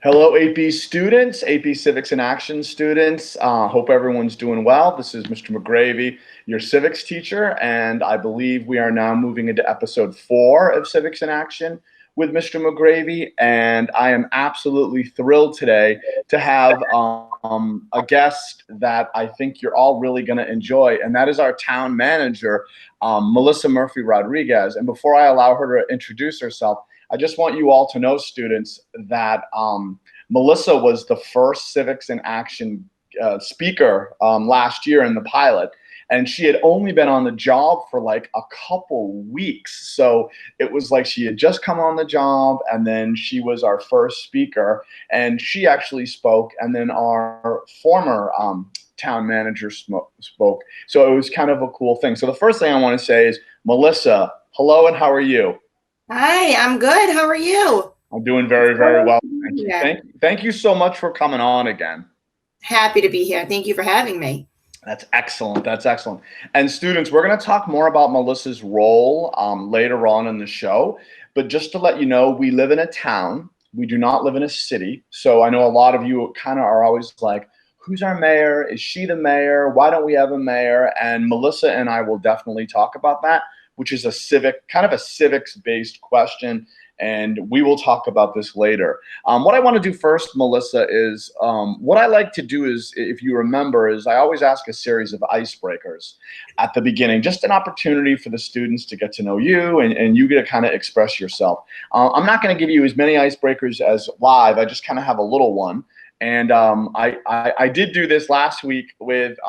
Hello, AP students, AP Civics in Action students. Hope everyone's doing well. This is Mr. McGravy, your civics teacher, and I believe we are now moving into episode 4 of Civics in Action with Mr. McGravy. And I am absolutely thrilled today to have a guest that I think you're all really going to enjoy, and that is our town manager, Melissa Murphy Rodriguez. And before I allow her to introduce herself, I just want you all to know, students, that Melissa was the first Civics in Action speaker last year in the pilot. And she had only been on the job for like a couple weeks. So it was like she had just come on the job, and then she was our first speaker. And she actually spoke, and then our former town manager spoke. So it was kind of a cool thing. So the first thing I want to say is, Melissa, hello, and how are you? Hi, I'm good. How are you? I'm doing very, very well. Thank you. Yeah. Thank you so much for coming on again. Happy to be here. Thank you for having me. That's excellent. That's excellent. And students, we're going to talk more about Melissa's role later on in the show. But just to let you know, we live in a town. We do not live in a city. So I know a lot of you kind of are always like, who's our mayor? Is she the mayor? Why don't we have a mayor? And Melissa and I will definitely talk about that, which is a civics-based question. And we will talk about this later. What I want to do first, Melissa, is what I like to do is, if you remember, is I always ask a series of icebreakers at the beginning, just an opportunity for the students to get to know you, and you get to kind of express yourself. I'm not going to give you as many icebreakers as live. I just kind of have a little one. And I did do this last week with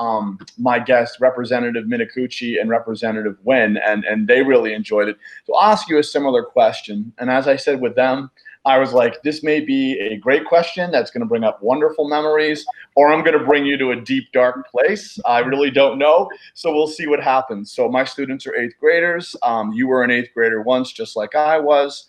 my guests, Representative Minicucci and Representative Nguyen, and they really enjoyed it. So I'll ask you a similar question. And as I said with them, I was like, this may be a great question that's going to bring up wonderful memories, or I'm going to bring you to a deep, dark place. I really don't know. So we'll see what happens. So my students are 8th graders. You were an 8th grader once, just like I was.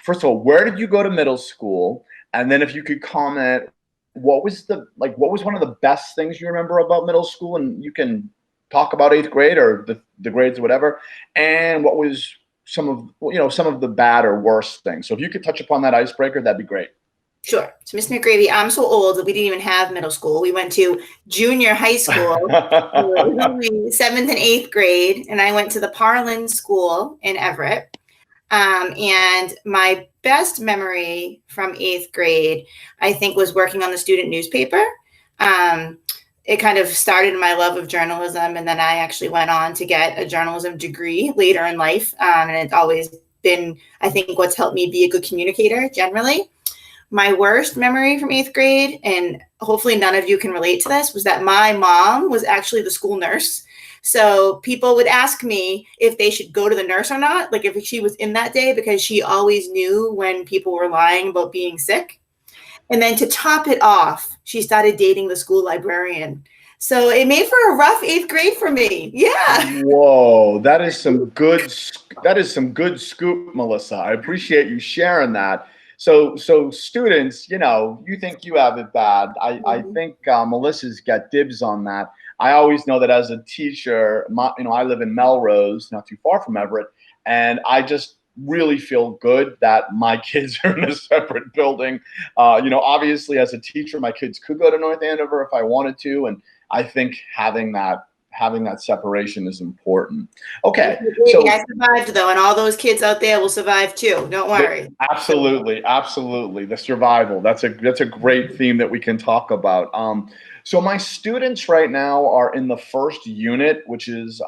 First of all, where did you go to middle school? And then if you could comment, what was one of the best things you remember about middle school? And you can talk about 8th grade or the grades or whatever. And what was some of the bad or worst things? So if you could touch upon that icebreaker, that'd be great. Sure. So, Ms. McGravy, I'm so old that we didn't even have middle school. We went to junior high school. It was only 7th and 8th grade, and I went to the Parlin School in Everett. And my best memory from 8th grade, I think, was working on the student newspaper. It kind of started my love of journalism, and then I actually went on to get a journalism degree later in life. And it's always been, I think, what's helped me be a good communicator generally. My worst memory from 8th grade, and hopefully none of you can relate to this, was that my mom was actually the school nurse. So people would ask me if they should go to the nurse or not, like if she was in that day, because she always knew when people were lying about being sick. And then to top it off, she started dating the school librarian. So it made for a rough 8th grade for me. Yeah. Whoa, that is some good scoop, Melissa. I appreciate you sharing that. So students, you think you have it bad. I think Melissa's got dibs on that. I always know that as a teacher, I live in Melrose, not too far from Everett, and I just really feel good that my kids are in a separate building. Obviously as a teacher, my kids could go to North Andover if I wanted to, and I think having that separation is important. Okay. So I survived though, and all those kids out there will survive too. Don't worry. Absolutely. The survival. That's a great theme that we can talk about. So my students right now are in the first unit, which is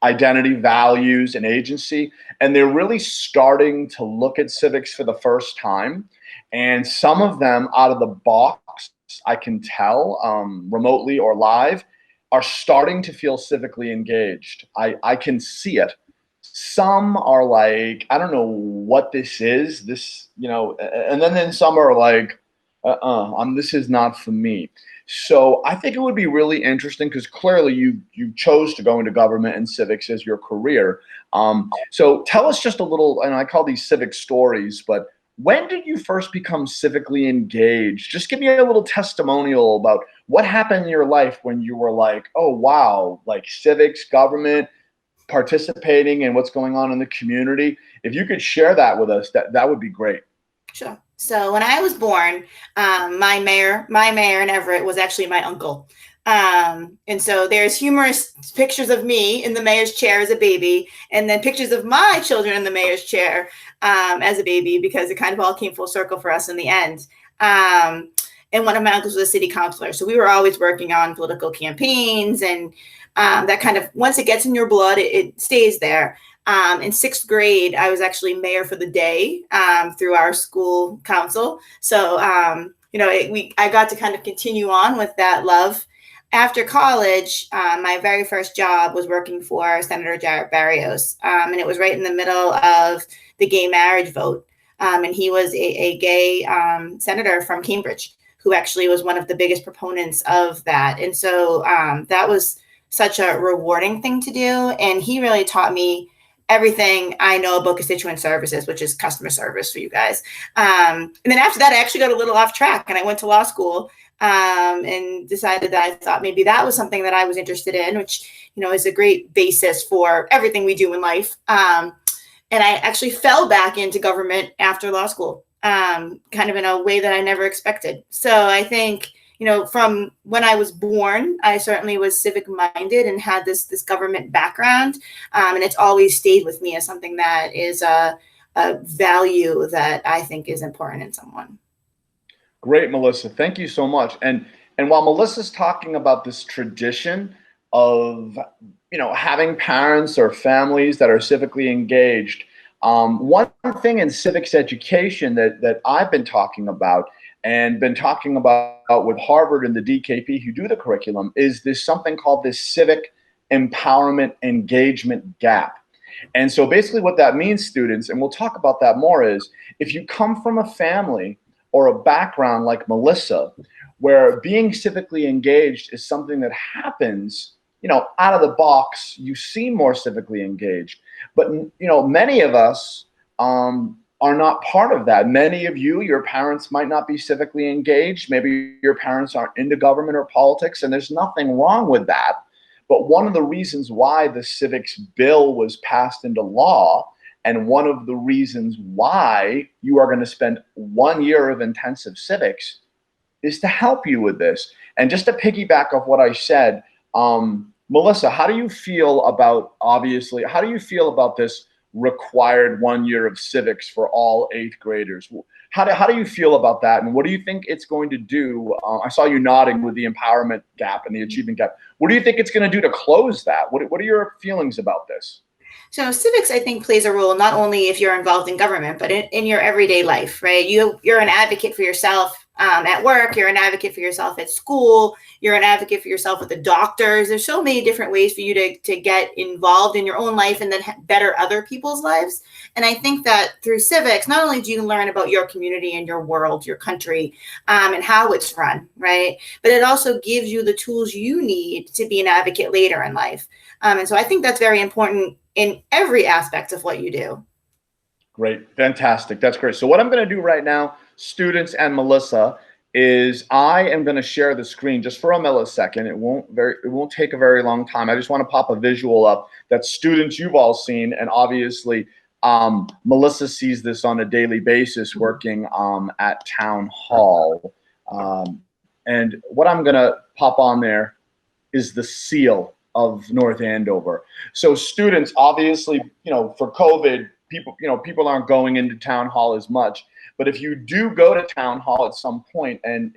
identity, values, and agency. And they're really starting to look at civics for the first time. And some of them out of the box, I can tell, remotely or live, are starting to feel civically engaged. I can see it. Some are like, I don't know what this is, and then some are like, this is not for me. So I think it would be really interesting because clearly you chose to go into government and civics as your career. So tell us just a little, and I call these civic stories, but when did you first become civically engaged? Just give me a little testimonial about what happened in your life when you were like, oh, wow, like civics, government, participating in what's going on in the community. If you could share that with us, that would be great. Sure. So when I was born, my mayor in Everett was actually my uncle. And so there's humorous pictures of me in the mayor's chair as a baby, and then pictures of my children in the mayor's chair as a baby, because it kind of all came full circle for us in the end. And one of my uncles was a city councilor, so we were always working on political campaigns, and that kind of, once it gets in your blood, it stays there. In sixth grade, I was actually mayor for the day through our school council. So, I got to kind of continue on with that love. After college, my very first job was working for Senator Jared Barrios, and it was right in the middle of the gay marriage vote. And he was a gay senator from Cambridge, who actually was one of the biggest proponents of that. And so that was such a rewarding thing to do. And he really taught me everything I know about constituent services, which is customer service for you guys. And then after that, I actually got a little off track, and I went to law school and decided that I thought maybe that was something that I was interested in, which, is a great basis for everything we do in life. And I actually fell back into government after law school, kind of in a way that I never expected. So I think, from when I was born, I certainly was civic minded and had this government background. And it's always stayed with me as something that is a value that I think is important in someone. Great, Melissa. Thank you so much. And while Melissa's talking about this tradition of, having parents or families that are civically engaged, one thing in civics education that I've been talking about and been talking about with Harvard and the DKP who do the curriculum is this something called this civic empowerment engagement gap. And so basically what that means, students, and we'll talk about that more, is if you come from a family or a background like Melissa, where being civically engaged is something that happens, out of the box, you seem more civically engaged. But, many of us are not part of that. Many of you, your parents might not be civically engaged. Maybe your parents aren't into government or politics, and there's nothing wrong with that. But one of the reasons why the civics bill was passed into law, and one of the reasons why you are going to spend 1 year of intensive civics, is to help you with this. And just to piggyback off what I said, Melissa, how do you feel about this required 1 year of civics for all 8th graders? How do you feel about that? And what do you think it's going to do? I saw you nodding with the empowerment gap and the achievement gap. What do you think it's going to do to close that? What are your feelings about this? So civics, I think, plays a role not only if you're involved in government, but in your everyday life, right? You're an advocate for yourself at work. You're an advocate for yourself at school. You're an advocate for yourself with the doctors. There's so many different ways for you to get involved in your own life and then better other people's lives. And I think that through civics, not only do you learn about your community and your world, your country, and how it's run, right? But it also gives you the tools you need to be an advocate later in life. And so I think that's very important in every aspect of what you do. Great. Fantastic. That's great. So what I'm going to do right now, students and Melissa, is I am going to share the screen just for a millisecond. It won't take a very long time. I just want to pop a visual up that students you've all seen, and obviously Melissa sees this on a daily basis working at Town Hall. And what I'm going to pop on there is the seal of North Andover. So students, obviously, for COVID, people aren't going into Town Hall as much. But if you do go to Town Hall at some point and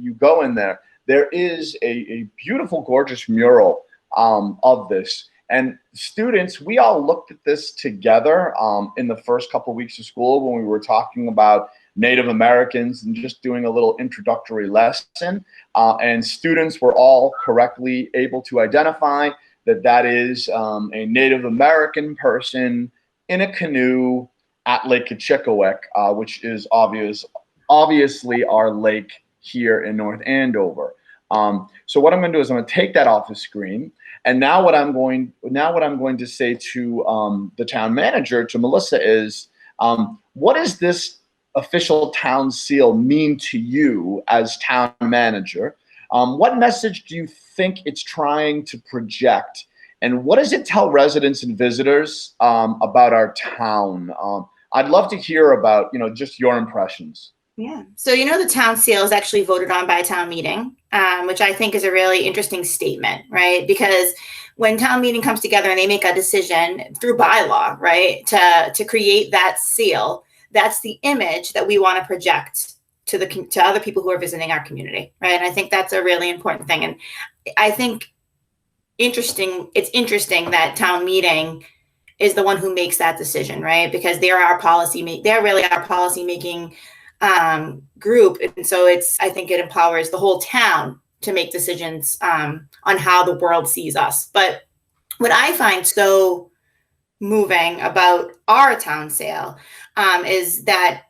you go in there, there is a beautiful, gorgeous mural of this. And students, we all looked at this together in the first couple of weeks of school when we were talking about Native Americans and just doing a little introductory lesson. And students were all correctly able to identify that is a Native American person in a canoe at Lake Kachikowek, which is obviously our lake here in North Andover. So what I'm going to do is I'm going to take that off the screen. And now what I'm going to say to the town manager, to Melissa, is what does this official town seal mean to you as town manager? What message do you think it's trying to project? And what does it tell residents and visitors about our town? I'd love to hear about, just your impressions. Yeah. So, the town seal is actually voted on by town meeting, which I think is a really interesting statement, right? Because when town meeting comes together and they make a decision through bylaw, right, to create that seal, that's the image that we want to project to other people who are visiting our community, right? And I think that's a really important thing. And I think it's interesting that town meeting is the one who makes that decision, right? Because they're really our policy making group, and so I think it empowers the whole town to make decisions on how the world sees us. But what I find so moving about our town sale is that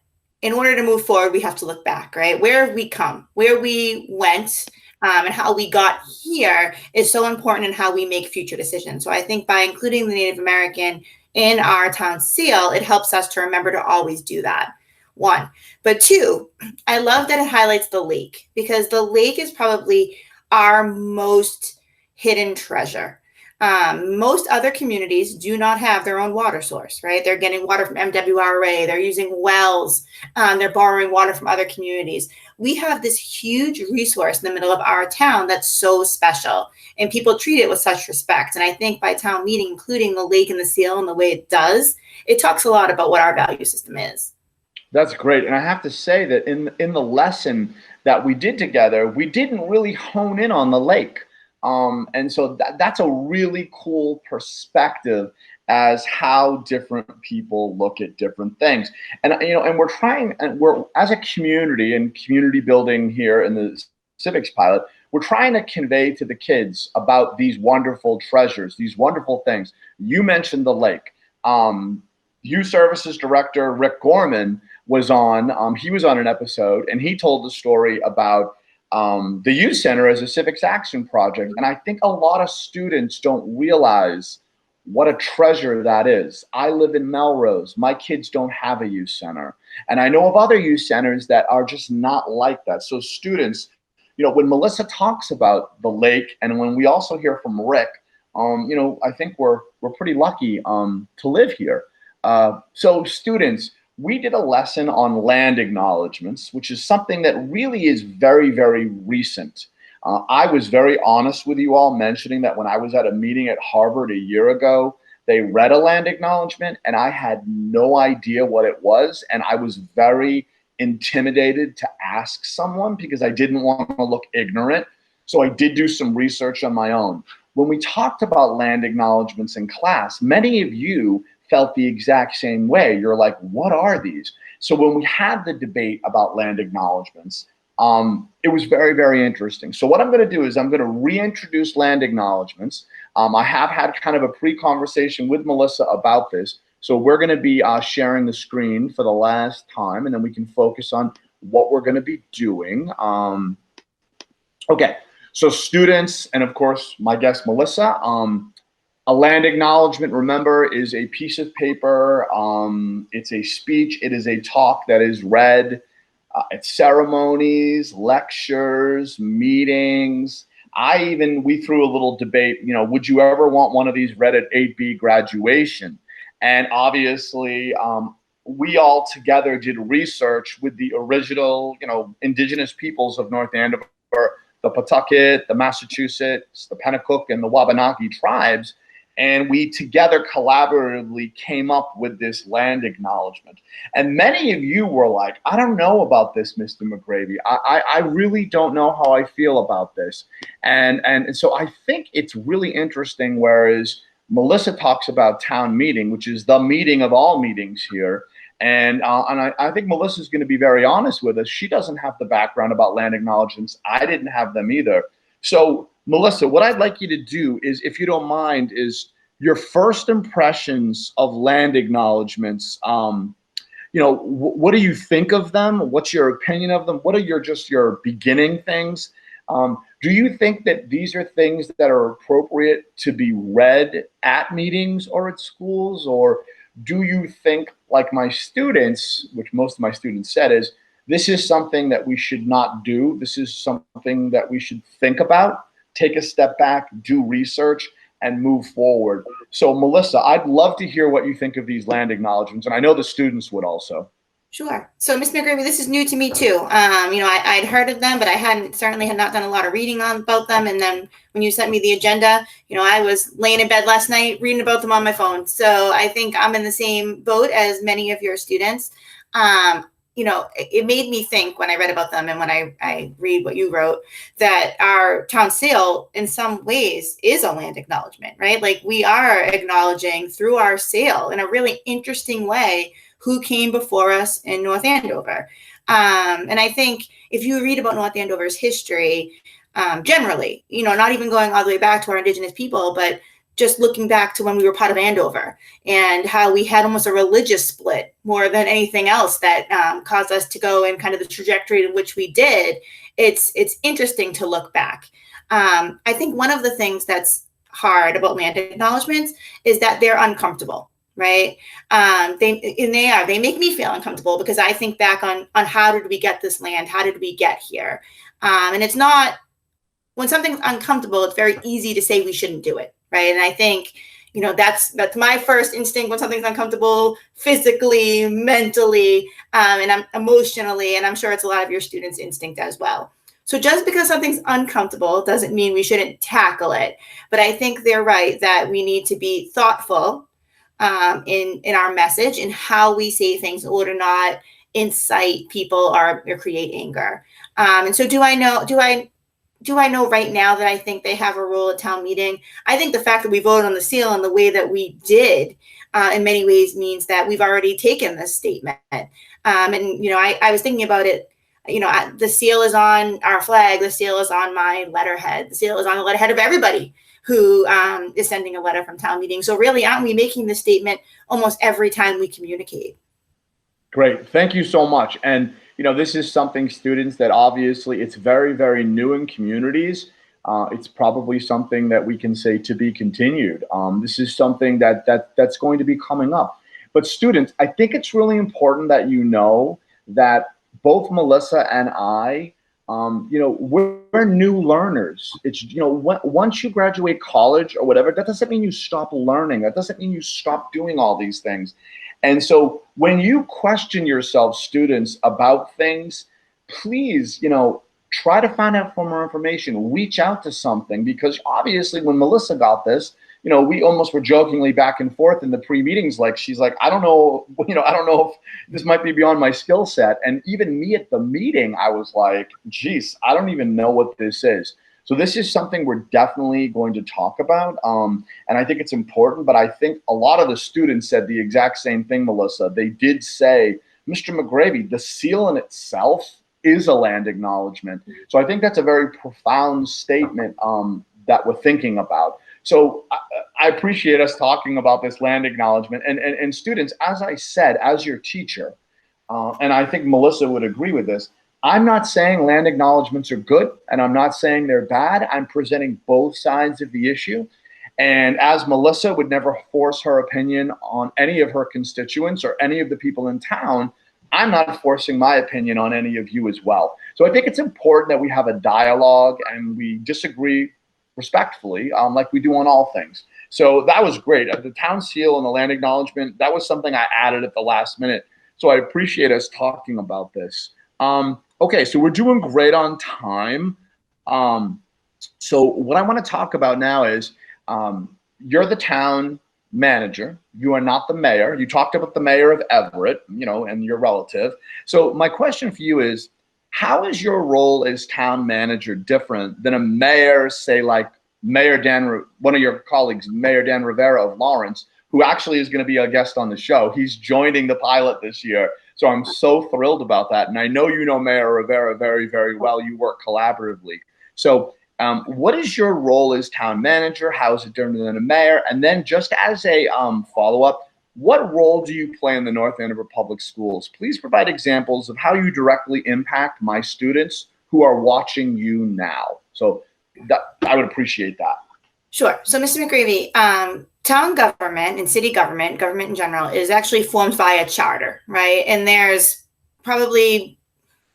in order to move forward, we have to look back, right? Where have we come, where we went, and how we got here is so important in how we make future decisions. So I think by including the Native American in our town seal, it helps us to remember to always do that. One, but two, I love that it highlights the lake, because the lake is probably our most hidden treasure. Most other communities do not have their own water source, right? They're getting water from MWRA, they're using wells, they're borrowing water from other communities. We have this huge resource in the middle of our town that's so special, and people treat it with such respect. And I think by town meeting, including the lake and the seal and the way it does, it talks a lot about what our value system is. That's great. And I have to say that in the lesson that we did together, we didn't really hone in on the lake. And so that's a really cool perspective as how different people look at different things. And and we're as a community and community building here in the Civics pilot, we're trying to convey to the kids about these wonderful treasures, these wonderful things. You mentioned the lake. Youth Services Director Rick Gorman was on. He was on an episode, and he told the story about the youth center as a civics action project. And I think a lot of students don't realize what a treasure that is. I live in Melrose. My kids don't have a youth center. And I know of other youth centers that are just not like that. So students, when Melissa talks about the lake, and when we also hear from Rick, I think we're pretty lucky to live here. So students, we did a lesson on land acknowledgements, which is something that really is very, very recent. I was very honest with you all, mentioning that when I was at a meeting at Harvard a year ago, they read a land acknowledgement and I had no idea what it was. And I was very intimidated to ask someone because I didn't want to look ignorant. So I did do some research on my own. When we talked about land acknowledgements in class, many of you felt the exact same way. You're like, what are these? So when we had the debate about land acknowledgements, it was very, very interesting. So what I'm going to do is I'm going to reintroduce land acknowledgements. I have had kind of a pre-conversation with Melissa about this. So we're going to be sharing the screen for the last time, and then we can focus on what we're going to be doing. Okay, so students, and of course, my guest, Melissa, a land acknowledgement, remember, is a piece of paper. It's a speech. It is a talk that is read at ceremonies, lectures, meetings. We threw a little debate, would you ever want one of these read at 8B graduation? And obviously, we all together did research with the original, indigenous peoples of North Andover, the Pawtucket, the Massachusetts, the Pennacook, and the Wabanaki tribes. And we together collaboratively came up with this land acknowledgement. And many of you were like, I don't know about this, Mr. McGravy. I really don't know how I feel about this. And so I think it's really interesting, whereas Melissa talks about town meeting, which is the meeting of all meetings here. And I think Melissa's going to be very honest with us. She doesn't have the background about land acknowledgements. I didn't have them either. So Melissa, what I'd like you to do is, if you don't mind, is your first impressions of land acknowledgements. What do you think of them? What's your opinion of them? What are your beginning things? Do you think that these are things that are appropriate to be read at meetings or at schools? Or do you think, like my students, which most of my students said, is this is something that we should not do? This is something that we should think about, take a step back, do research, and move forward. So Melissa, I'd love to hear what you think of these land acknowledgements. And I know the students would also. Sure. So, Ms. McGreevy, this is new to me too. I'd heard of them, but I certainly had not done a lot of reading about them. And then when you sent me the agenda, I was laying in bed last night reading about them on my phone. So I think I'm in the same boat as many of your students. It made me think when I read about them and when I read what you wrote, that our town sale in some ways is a land acknowledgement, right? Like we are acknowledging through our sale in a really interesting way who came before us in North Andover. And I think if you read about North Andover's history, generally, not even going all the way back to our Indigenous people, but just looking back to when we were part of Andover and how we had almost a religious split more than anything else that caused us to go in kind of the trajectory in which we did. It's interesting to look back. I think one of the things that's hard about land acknowledgements is that they're uncomfortable. Right. They make me feel uncomfortable because I think back on how did we get this land? How did we get here? And it's not, when something's uncomfortable, it's very easy to say we shouldn't do it. Right. And I think, that's my first instinct when something's uncomfortable, physically, mentally, and I'm emotionally, and I'm sure it's a lot of your students' instinct as well. So just because something's uncomfortable doesn't mean we shouldn't tackle it. But I think they're right that we need to be thoughtful in our message and how we say things in order to not incite people or create anger. And so do I know right now that I think they have a role at town meeting? I think the fact that we voted on the seal and the way that we did in many ways means that we've already taken this statement. I was thinking about it. The seal is on our flag. The seal is on my letterhead. The seal is on the letterhead of everybody who is sending a letter from town meeting. So really, aren't we making this statement almost every time we communicate? Great. Thank you so much. And, this is something, students, that obviously it's very, very new in communities. It's probably something that we can say to be continued. This is something that's going to be coming up. But students, I think it's really important that you know that both Melissa and I, we're new learners. It's, once you graduate college or whatever, that doesn't mean you stop learning. That doesn't mean you stop doing all these things. And so when you question yourself, students, about things, please, try to find out for more information, reach out to something, because obviously when Melissa got this, we almost were jokingly back and forth in the pre-meetings. Like, she's like, I don't know if this might be beyond my skill set. And even me at the meeting, I was like, geez, I don't even know what this is. So this is something we're definitely going to talk about. And I think it's important, but I think a lot of the students said the exact same thing, Melissa. They did say, Mr. McGravy, the seal in itself is a land acknowledgement. So I think that's a very profound statement that we're thinking about. So I appreciate us talking about this land acknowledgement. And students, as I said, as your teacher, and I think Melissa would agree with this, I'm not saying land acknowledgements are good, and I'm not saying they're bad. I'm presenting both sides of the issue. And as Melissa would never force her opinion on any of her constituents or any of the people in town, I'm not forcing my opinion on any of you as well. So I think it's important that we have a dialogue and we disagree respectfully, like we do on all things. So that was great. The town seal and the land acknowledgement, that was something I added at the last minute. So I appreciate us talking about this. Okay, so we're doing great on time. So what I want to talk about now is you're the town manager. You are not the mayor. You talked about the mayor of Everett, and your relative. So my question for you is, how is your role as town manager different than a mayor, say like one of your colleagues, Mayor Dan Rivera of Lawrence, who actually is going to be a guest on the show? He's joining the pilot this year. So I'm so thrilled about that. And I know you know Mayor Rivera very, very well. You work collaboratively. So what is your role as town manager? How is it different than a mayor? And then just as a follow-up, what role do you play in the North Andover Public Schools? Please provide examples of how you directly impact my students who are watching you now. So I would appreciate that. Sure. So, Mr. McGravy, town government and city government in general, is actually formed via charter, right? And there's probably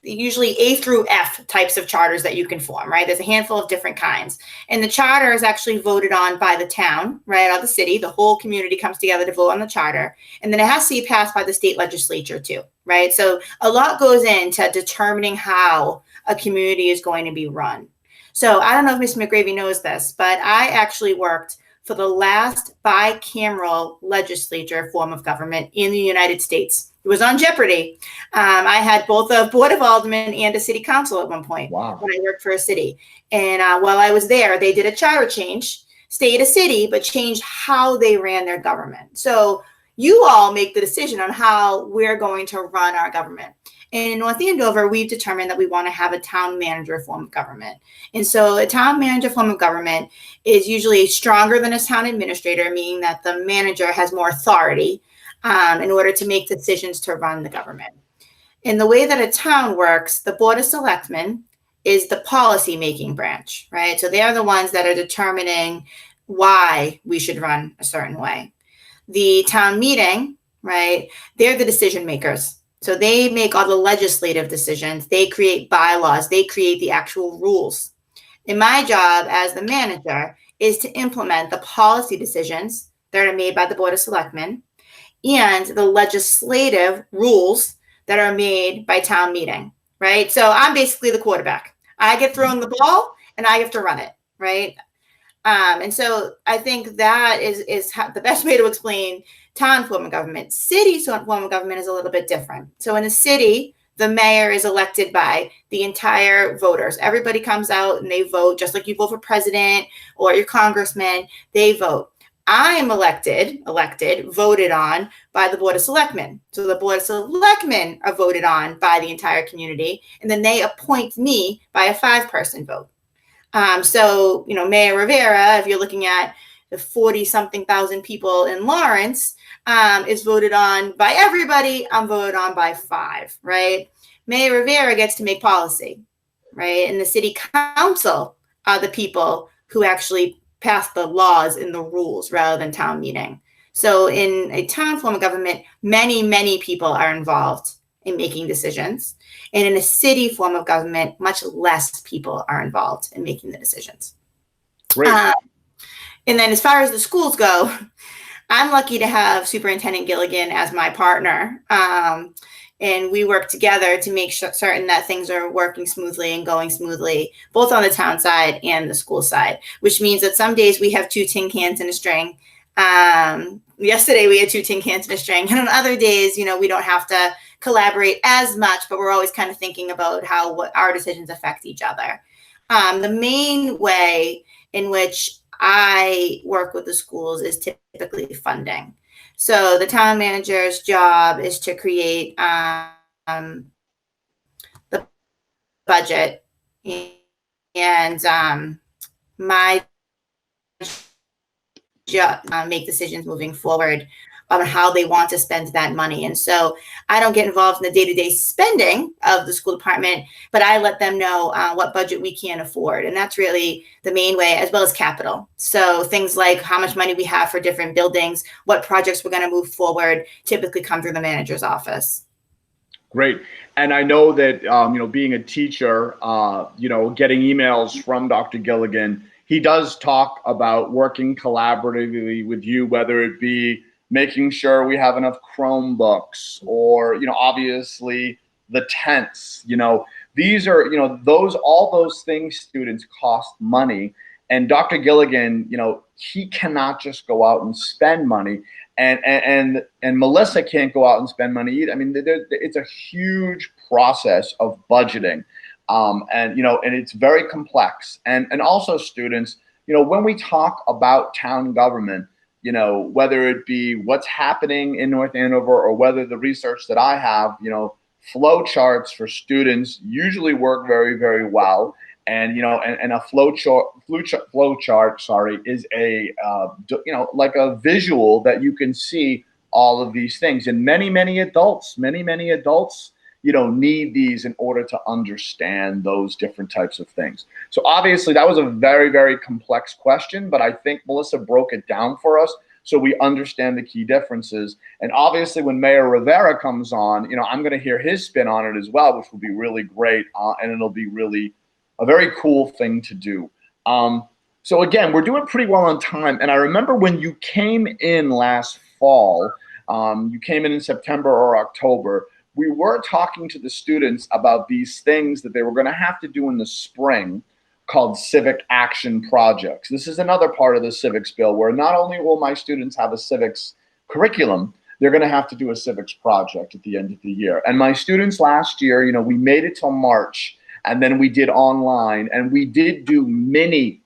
usually A through F types of charters that you can form, right? There's a handful of different kinds. And the charter is actually voted on by the town, right, or the city. The whole community comes together to vote on the charter. And then it has to be passed by the state legislature too, right? So a lot goes into determining how a community is going to be run. So I don't know if Mr. McGravy knows this, but I actually worked for the last bicameral legislature form of government in the United States. It was on Jeopardy. I had both a board of aldermen and a city council at one point. Wow. When I worked for a city. And while I was there, they did a charter change, stayed a city, but changed how they ran their government. So you all make the decision on how we're going to run our government. And in North Andover, we've determined that we want to have a town manager form of government. And so a town manager form of government is usually stronger than a town administrator, meaning that the manager has more authority in order to make decisions to run the government. In the way that a town works, the Board of Selectmen is the policy-making branch, right? So they are the ones that are determining why we should run a certain way. The town meeting, right, they're the decision makers. So they make all the legislative decisions. They create bylaws. They create the actual rules. And my job as the manager is to implement the policy decisions that are made by the Board of Selectmen and the legislative rules that are made by town meeting, right? So I'm basically the quarterback. I get thrown the ball and I have to run it, right? And so I think that is the best way to explain town form of government. City form of government is a little bit different. So in a city, the mayor is elected by the entire voters. Everybody comes out and they vote, just like you vote for president or your congressman, they vote. I am elected, voted on by the Board of Selectmen. So the Board of Selectmen are voted on by the entire community, and then they appoint me by a 5-person vote. So, Mayor Rivera, if you're looking at the 40-something thousand people in Lawrence, is voted on by everybody. I'm voted on by 5, right? Mayor Rivera gets to make policy, right? And the city council are the people who actually pass the laws and the rules rather than town meeting. So in a town form of government, many, many people are involved in making decisions. And in a city form of government, much less people are involved in making the decisions. Great. And then as far as the schools go, I'm lucky to have Superintendent Gilligan as my partner. And we work together to make certain that things are working smoothly and going smoothly, both on the town side and the school side, which means that some days we have 2 tin cans and a string. Yesterday we had 2 tin cans and a string. And on other days, we don't have to collaborate as much, but we're always kind of thinking about what our decisions affect each other. The main way in which I work with the schools is typically funding. So the town manager's job is to create the budget, and my job make decisions moving forward on how they want to spend that money. And so I don't get involved in the day-to-day spending of the school department, but I let them know what budget we can afford. And that's really the main way, as well as capital. So things like how much money we have for different buildings, what projects we're going to move forward, typically come through the manager's office. Great. And I know that, being a teacher, getting emails from Dr. Gilligan, he does talk about working collaboratively with you, whether it be making sure we have enough Chromebooks or, obviously the tents, these are, all those things, students, cost money. And Dr. Gilligan, he cannot just go out and spend money. And Melissa can't go out and spend money either. I mean, it's a huge process of budgeting. And it's very complex. And also students, when we talk about town government, whether it be what's happening in North Andover or whether the research that I have, flow charts for students usually work very, very well. And, and a flow chart, is a, like a visual that you can see all of these things. And many adults, need these in order to understand those different types of things. So obviously that was a very, very complex question, but I think Melissa broke it down for us. so we understand the key differences. And obviously, when Mayor Rivera comes on, I'm going to hear his spin on it as well, which will be really great, and it'll be really a very cool thing to do. So again, we're doing pretty well on time. And I remember when you came in last fall, you came in September or October, we were talking to the students about these things that they were going to have to do in the spring called civic action projects. This is another part of the civics bill where not only will my students have a civics curriculum, they're going to have to do a civics project at the end of the year. And my students last year, we made it till March, and then we did online, and we did do many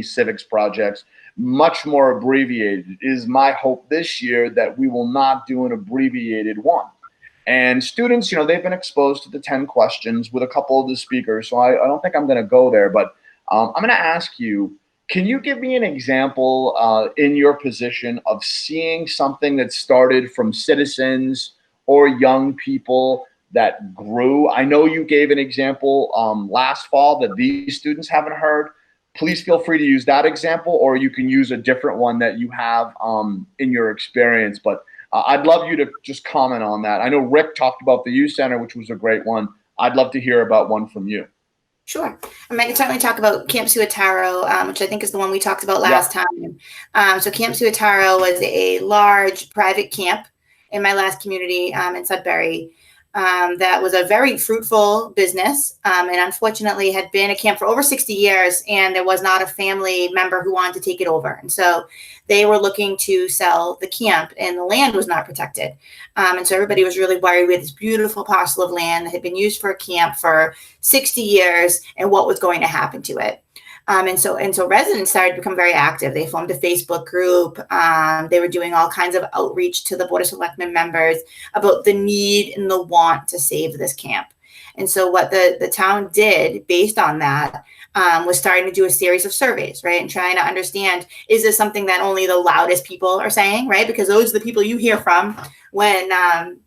civics projects, much more abbreviated. It is my hope this year that we will not do an abbreviated one. And students, they've been exposed to the 10 questions with a couple of the speakers, so I don't think I'm going to go there, but I'm going to ask you, can you give me an example in your position of seeing something that started from citizens or young people that grew? I know you gave an example last fall that these students haven't heard. Please feel free to use that example, or you can use a different one that you have in your experience. But I'd love you to just comment on that. I know Rick talked about the youth center, which was a great one. I'd love to hear about one from you. Sure. I can certainly talk about Camp Suataro, which I think is the one we talked about last time. So Camp Suataro was a large private camp in my last community in Sudbury. That was a very fruitful business, and unfortunately had been a camp for over 60 years, and there was not a family member who wanted to take it over. And so they were looking to sell the camp, and the land was not protected. And so everybody was really worried. We had this beautiful parcel of land that had been used for a camp for 60 years, and what was going to happen to it. And so residents started to become very active. They formed a Facebook group. They were doing all kinds of outreach to the Board of Selectmen members about the need and the want to save this camp. And so what the town did based on that was starting to do a series of surveys, right? And trying to understand, is this something that only the loudest people are saying, right? Because those are the people you hear from when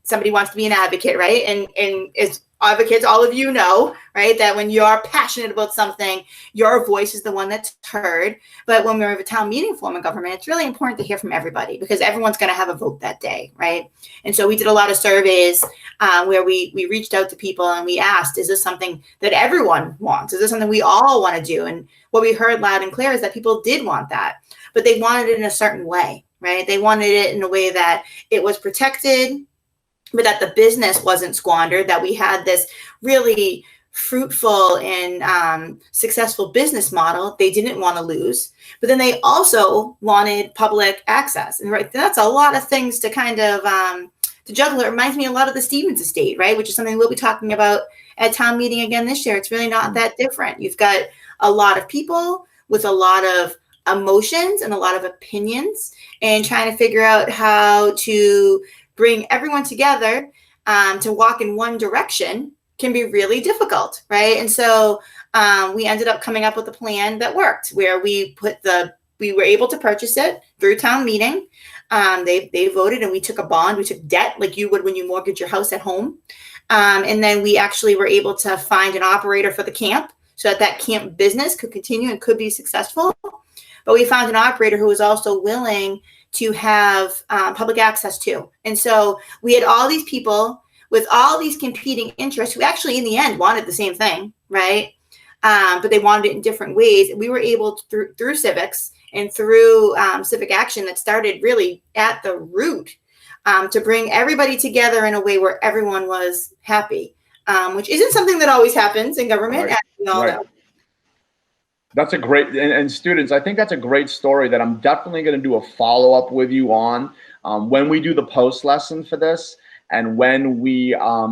somebody wants to be an advocate, right? And it's advocates, all of you know, right, that when you're passionate about something, your voice is the one that's heard. But when we're a town meeting form of government, it's really important to hear from everybody because everyone's going to have a vote that day, right? And so we did a lot of surveys where we reached out to people and we asked, is this something that everyone wants? Is this something we all want to do? And what we heard loud and clear is that people did want that, but they wanted it in a certain way, right? They wanted it in a way that it was protected, but that the business wasn't squandered, that we had this really fruitful and successful business model they didn't want to lose. But then they also wanted public access. And right, that's a lot of things to kind of to juggle. It reminds me a lot of the Stevens estate, right? Which is something we'll be talking about at town meeting again this year. It's really not that different. You've got a lot of people with a lot of emotions and a lot of opinions and trying to figure out how to bring everyone together to walk in one direction can be really difficult, right? And so we ended up coming up with a plan that worked, where we were able to purchase it through town meeting. They voted, and we took a bond, we took debt like you would when you mortgage your house at home. And then we actually were able to find an operator for the camp so that camp business could continue and could be successful. But we found an operator who was also willing to have public access to. And so we had all these people with all these competing interests who actually in the end wanted the same thing, right? But they wanted it in different ways. And we were able to, through civics and through civic action that started really at the root to bring everybody together in a way where everyone was happy, which isn't something that always happens in government, right. as we all know. That's a great, and students, I think that's a great story that I'm definitely going to do a follow-up with you on when we do the post lesson for this, and when we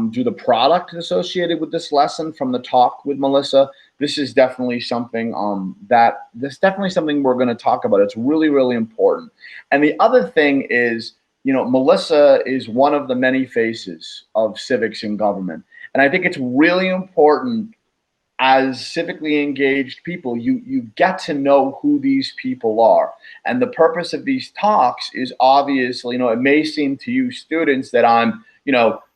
do the product associated with this lesson from the talk with Melissa. This is definitely something we're going to talk about. It's really, really important. And the other thing is, Melissa is one of the many faces of civics in government. And I think it's really important as civically engaged people, you get to know who these people are. And the purpose of these talks is obviously, it may seem to you students that I'm,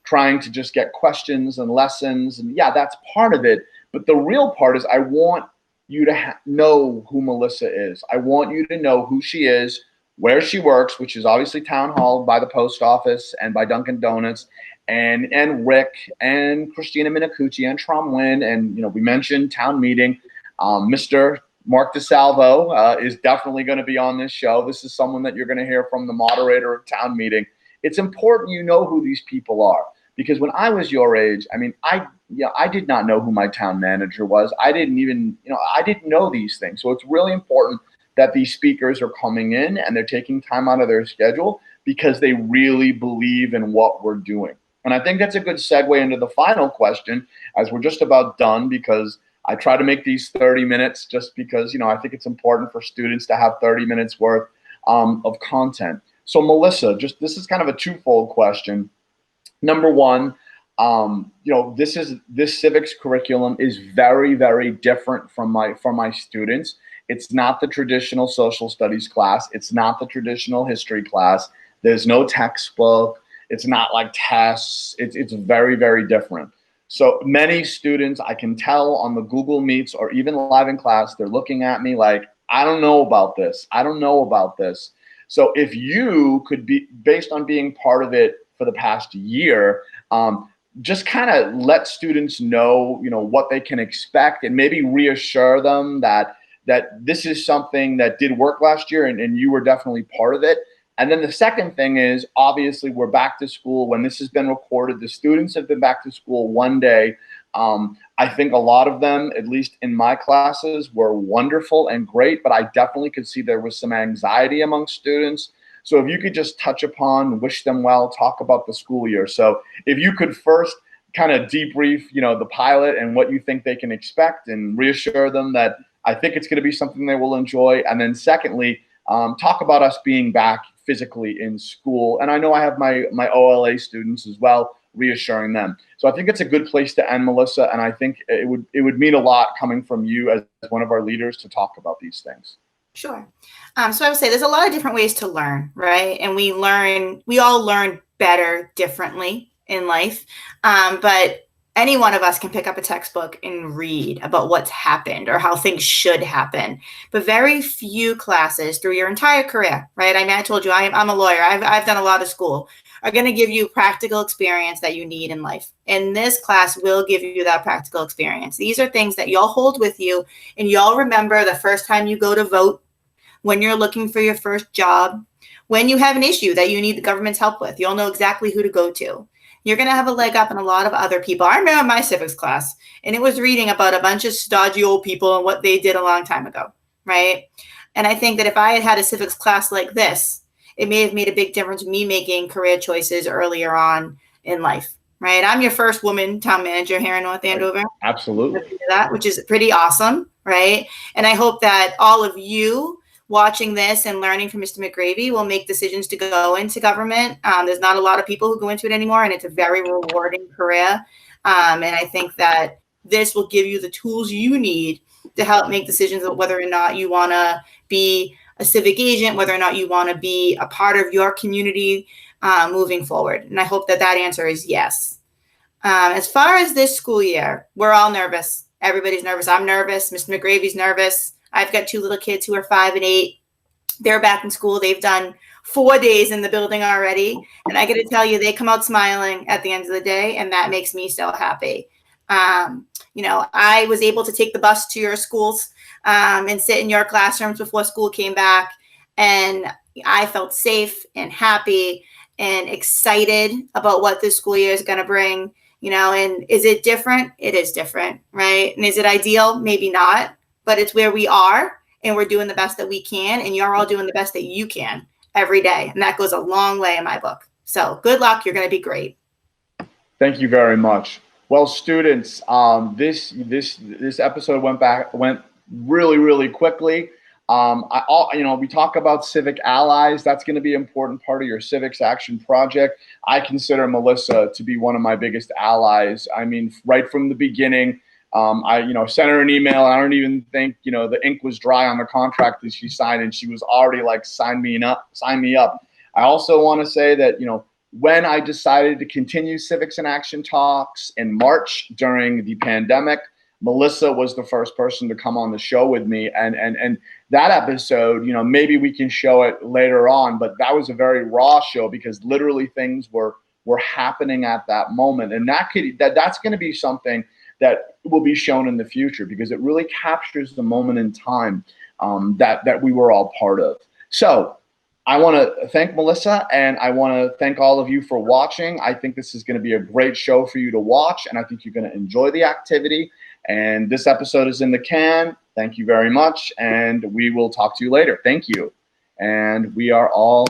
trying to just get questions and lessons. And yeah, that's part of it. But the real part is I want you to know who Melissa is. I want you to know who she is, where she works, which is obviously Town Hall by the post office and by Dunkin' Donuts, and Rick and Christina Minacucci and Trom Wynn, and we mentioned town meeting. Mr. Mark DeSalvo is definitely going to be on this show. This is someone that you're going to hear from, the moderator of town meeting. It's important you know who these people are, because when I was your age, I mean, I did not know who my town manager was. I didn't even, I didn't know these things. So it's really important that these speakers are coming in and they're taking time out of their schedule because they really believe in what we're doing. And I think that's a good segue into the final question, as we're just about done, because I try to make these 30 minutes just because, I think it's important for students to have 30 minutes worth of content. So Melissa, this is kind of a twofold question. Number one, this civics curriculum is very, very different from my students. It's not the traditional social studies class. It's not the traditional history class. There's no textbook. It's not like tests. It's very, very different. So many students, I can tell on the Google Meets or even live in class, they're looking at me like, I don't know about this. I don't know about this. So if you could be, based on being part of it for the past year, just kind of let students know, what they can expect, and maybe reassure them that this is something that did work last year and you were definitely part of it. And then the second thing is, obviously, we're back to school. When this has been recorded, the students have been back to school one day. I think a lot of them, at least in my classes, were wonderful and great, but I definitely could see there was some anxiety among students. So if you could just touch upon, wish them well, talk about the school year. So if you could first kind of debrief, the pilot and what you think they can expect, and reassure them that I think it's going to be something they will enjoy. And then secondly, talk about us being back physically in school. And I know I have my OLA students as well, reassuring them. So I think it's a good place to end, Melissa. And I think it would mean a lot coming from you as one of our leaders to talk about these things. Sure. So I would say there's a lot of different ways to learn, right? And we all learn better differently in life. But any one of us can pick up a textbook and read about what's happened or how things should happen. But very few classes through your entire career, right? I mean, I told you I'm a lawyer. I've done a lot of school, are going to give you practical experience that you need in life. And this class will give you that practical experience. These are things that y'all hold with you, and y'all remember the first time you go to vote, when you're looking for your first job, when you have an issue that you need the government's help with. You'll know exactly who to go to. You're going to have a leg up on a lot of other people. I remember my civics class, and it was reading about a bunch of stodgy old people and what they did a long time ago, right? And I think that if I had had a civics class like this, it may have made a big difference in me making career choices earlier on in life, right? I'm your first woman town manager here in North Andover. Absolutely. That, which is pretty awesome, right? And I hope that all of you watching this and learning from Mr. McGravy will make decisions to go into government. There's not a lot of people who go into it anymore, and it's a very rewarding career. And I think that this will give you the tools you need to help make decisions of whether or not you want to be a civic agent, whether or not you want to be a part of your community moving forward. And I hope that answer is yes. As far as this school year, we're all nervous. Everybody's nervous. I'm nervous. Mr. McGravy's nervous. I've got 2 little kids who are 5 and 8. They're back in school. They've done 4 days in the building already. And I got to tell you, they come out smiling at the end of the day, and that makes me so happy. I was able to take the bus to your schools and sit in your classrooms before school came back. And I felt safe and happy and excited about what this school year is going to bring. And is it different? It is different, right? And is it ideal? Maybe not. But it's where we are, and we're doing the best that we can, and you're all doing the best that you can every day. And that goes a long way in my book. So good luck. You're going to be great. Thank you very much. Well, students, this episode went really, really quickly. We talk about civic allies. That's going to be an important part of your civics action project. I consider Melissa to be one of my biggest allies. I mean, right from the beginning, I sent her an email, and I don't even think, the ink was dry on the contract that she signed, and she was already like, sign me up. I also want to say that, when I decided to continue Civics in Action talks in March during the pandemic, Melissa was the first person to come on the show with me, and that episode, you know, maybe we can show it later on, but that was a very raw show because literally things were happening at that moment, and that's going to be something that will be shown in the future because it really captures the moment in time that we were all part of. So I want to thank Melissa, and I want to thank all of you for watching. I think this is going to be a great show for you to watch, and I think you're going to enjoy the activity. And this episode is in the can. Thank you very much, and we will talk to you later. Thank you. And we are all